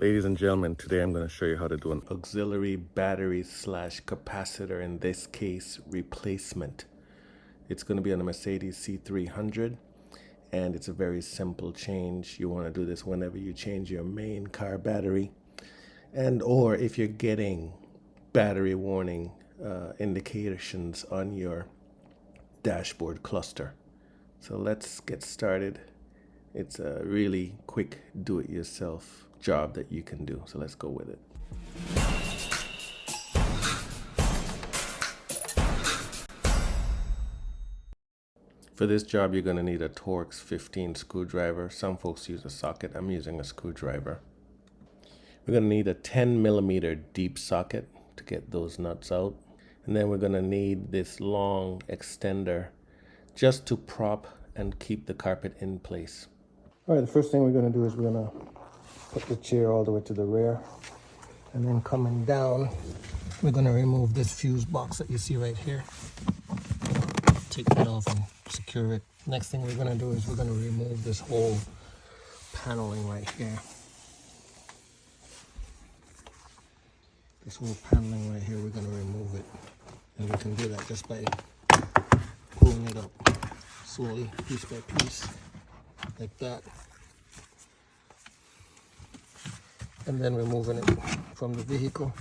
Ladies and gentlemen, today I'm going to show you how to do an auxiliary battery / capacitor, in this case replacement. It's going to be on a Mercedes C300 and it's a very simple change. You want to do this whenever you change your main car battery and or if you're getting battery warning indications on your dashboard cluster. So let's get started. It's a really quick do-it-yourself job that you can do. So let's go with it. For this job, you're going to need a Torx 15 screwdriver. Some folks use a socket. I'm using a screwdriver. We're going to need a 10mm deep socket to get those nuts out. And then we're going to need this long extender just to prop and keep the carpet in place. All right, the first thing we're going to do is we're going to put the chair all the way to the rear. And then coming down, we're going to remove this fuse box that you see right here. Take that off and secure it. Next thing we're going to do is we're going to remove this whole paneling right here. This whole paneling right here, we're going to remove it. And we can do that just by pulling it up slowly, piece by piece, like that. And then removing it from the vehicle.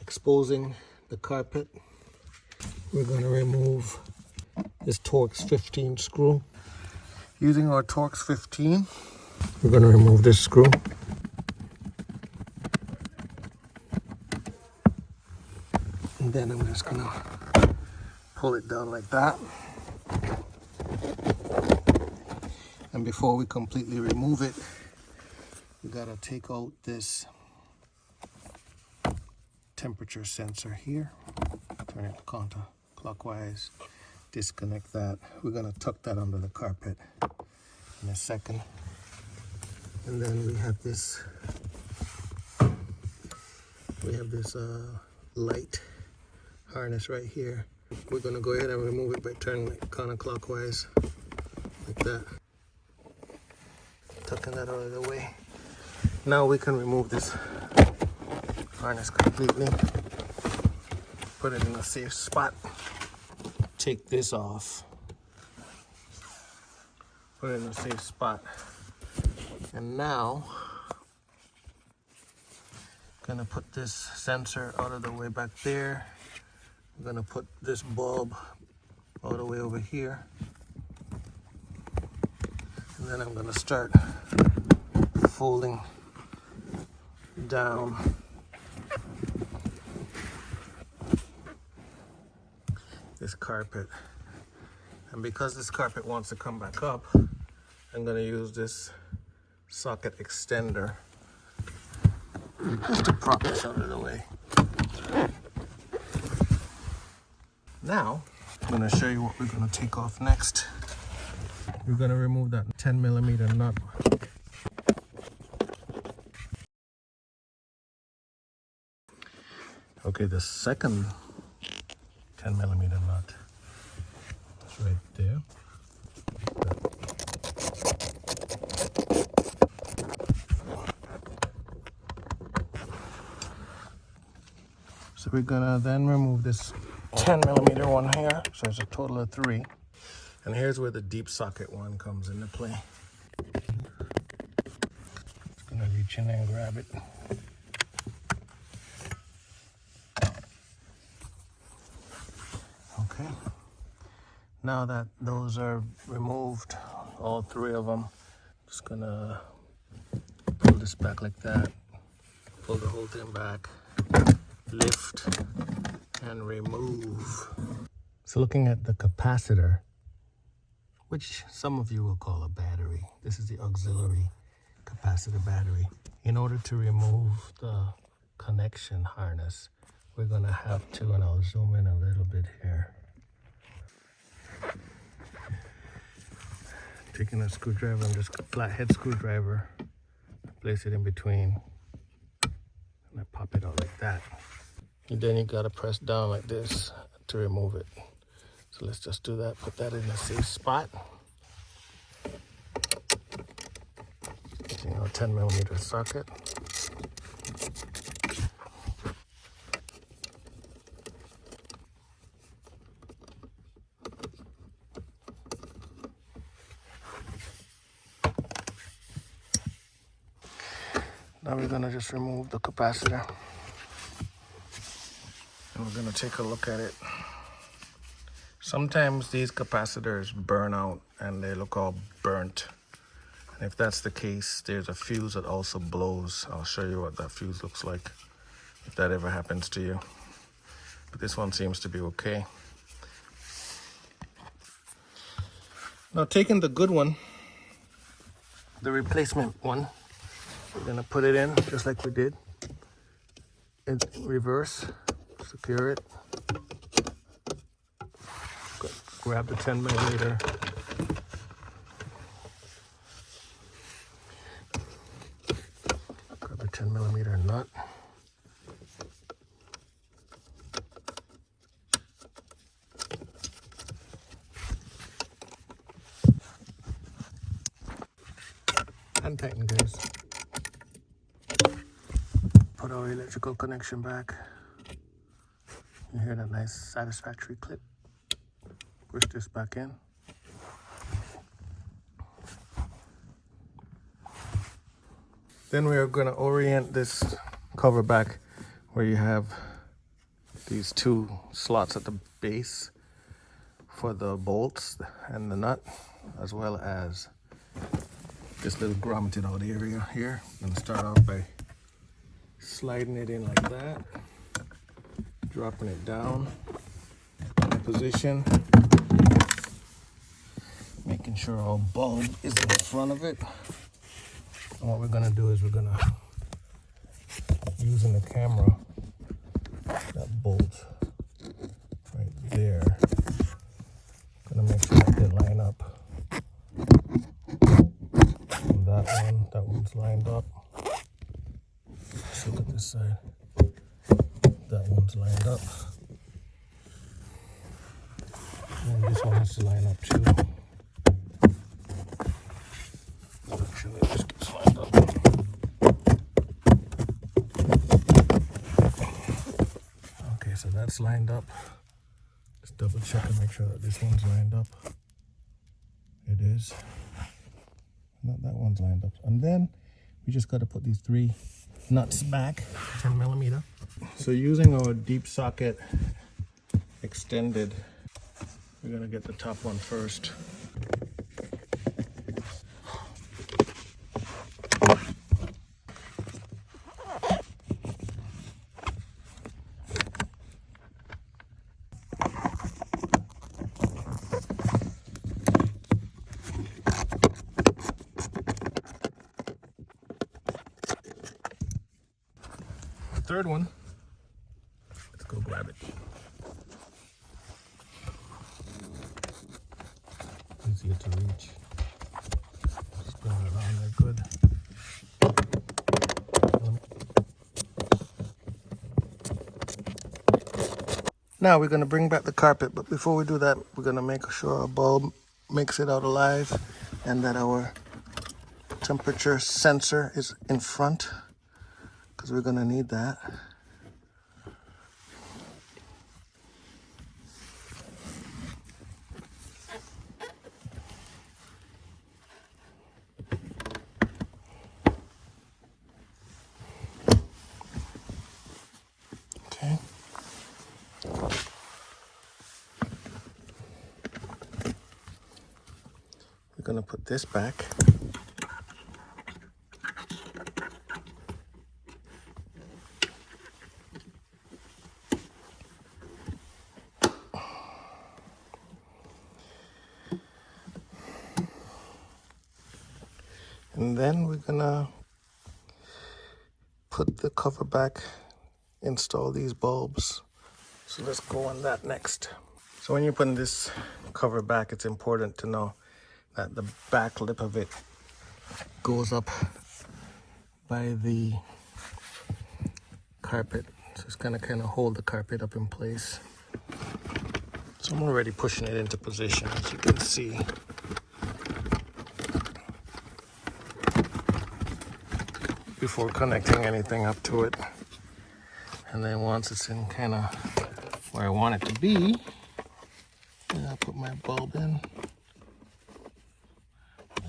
Exposing the carpet. We're going to remove this Torx 15 screw. Using our Torx 15, we're going to remove this screw. And then I'm just going to pull it down like that. And before we completely remove it, we got to take out this temperature sensor here. Turn it counterclockwise. Disconnect that. We're going to tuck that under the carpet in a second. And then we have this light harness right here. We're going to go ahead and remove it by turning it counterclockwise like that. Tucking that out of the way. Now we can remove this harness completely. Put it in a safe spot. Take this off. Put it in a safe spot. And now, gonna put this sensor out of the way back there. I'm gonna put this bulb all the way over here. And then I'm gonna start folding down this carpet. And because this carpet wants to come back up, I'm gonna use this socket extender just to prop this out of the way. Now, I'm gonna show you what we're gonna take off next. We're gonna remove that 10mm nut. Okay, the second 10mm nut is right there. So we're gonna then remove this 10mm one here. So it's a total of 3. And here's where the deep socket one comes into play. Just gonna reach in and grab it. Okay. Now that those are removed, all 3 of them, just gonna pull this back like that. Pull the whole thing back. Lift and remove. So looking at the capacitor, which some of you will call a battery. This is the auxiliary capacitor battery. In order to remove the connection harness, we're gonna have to, and I'll zoom in a little bit here. Taking a screwdriver and just a flathead screwdriver, place it in between, and I pop it out like that. And then you gotta press down like this to remove it. So let's just do that. Put that in a safe spot. Using our 10mm socket. Now we're going to just remove the capacitor. And we're going to take a look at it. Sometimes these capacitors burn out and they look all burnt. And if that's the case, there's a fuse that also blows. I'll show you what that fuse looks like if that ever happens to you. But this one seems to be okay. Now taking the good one, the replacement one, we're gonna put it in just like we did. In reverse, secure it. Grab the 10mm. Grab the 10mm nut. And tighten, guys. Put our electrical connection back. You hear that nice satisfactory clip? Push this back in. Then we are going to orient this cover back where you have these two slots at the base for the bolts and the nut, as well as this little grommeted out area here. I'm going to start off by sliding it in like that, dropping it down in position, making sure our bulb is in front of it. And what we're going to do is we're going to, using the camera, that bolt right there, going to make sure that they line up. And that one's lined up. Let's look at this side. That one's lined up. And this one has to line up too. Actually, this gets lined up. Okay, so that's lined up. Just double check and make sure that this one's lined up. It is. That one's lined up. And then we just got to put these three nuts back, 10mm. So using our deep socket extended, we're going to get the top one first. Third one, let's go grab it. Easier to reach. Just bring it around there, good. Now we're going to bring back the carpet, but before we do that, we're going to make sure our bulb makes it out alive and that our temperature sensor is in front, because we're going to need that. Okay. We're going to put this back. And then we're gonna put the cover back, install these bulbs. So let's go on that next. So when you're putting this cover back, it's important to know that the back lip of it goes up by the carpet. So it's gonna kind of hold the carpet up in place. So I'm already pushing it into position, as you can see. before connecting anything up to it. And then once it's in kind of where I want it to be, then I'll put my bulb in,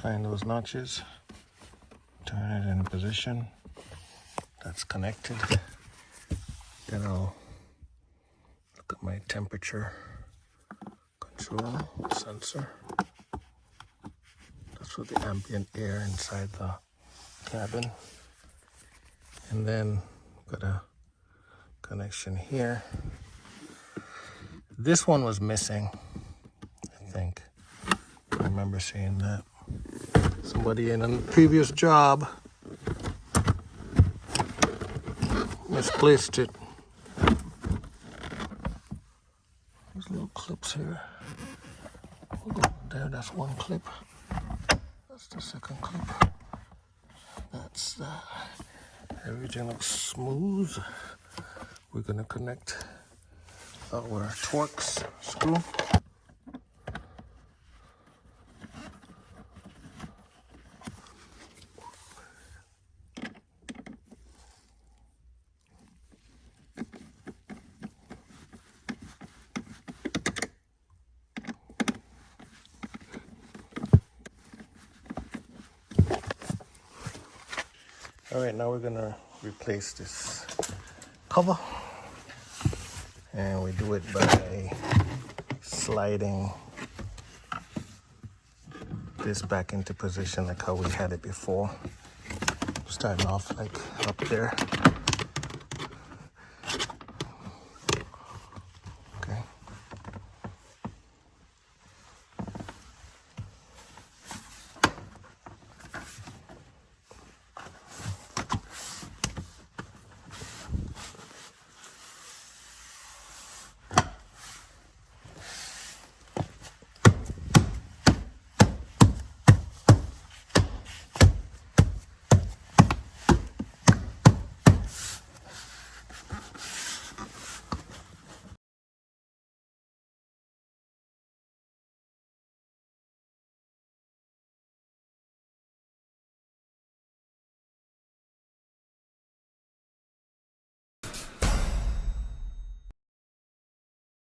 find those notches, turn it in position. That's connected. Then I'll look at my temperature control sensor. That's for the ambient air inside the cabin. And then got a connection here. This one was missing, I think. I remember seeing that. Somebody in a previous job misplaced it. There's little clips here. We'll go there, that's one clip. That's the second clip. That's that. Everything looks smooth. We're gonna connect our Torx screw. All right, now we're gonna replace this cover, and we do it by sliding this back into position like how we had it before. Starting off like up there.